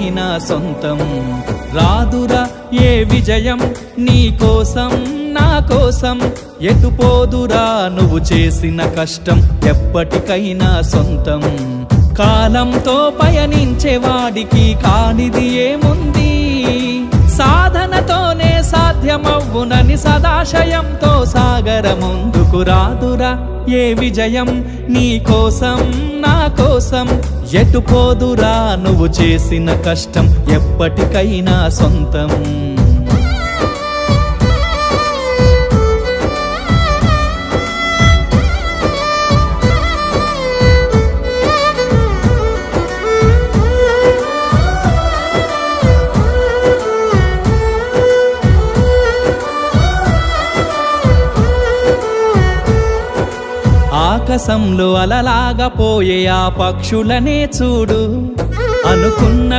నా సొంతం రాదురా ఏ విజయం నీ కోసం నా కోసం ఎటుపోదురా నువ్వు చేసిన కష్టం ఎప్పటికైనా సొంతం కాలంతో పయనించేవాడికి కానిది ఏముంది సాధనతోనే సాధ్యమవ్వునని సదాశయంతో సాగర ముందుకు రాదురా ఏ విజయం నీ కోసం నా కోసం ఎటుపోదురా నువ్వు చేసిన కష్టం ఎప్పటికైనా సొంతం ఆకాశంలో అలలాగా పోయే ఆ పక్షులనే చూడు అనుకున్న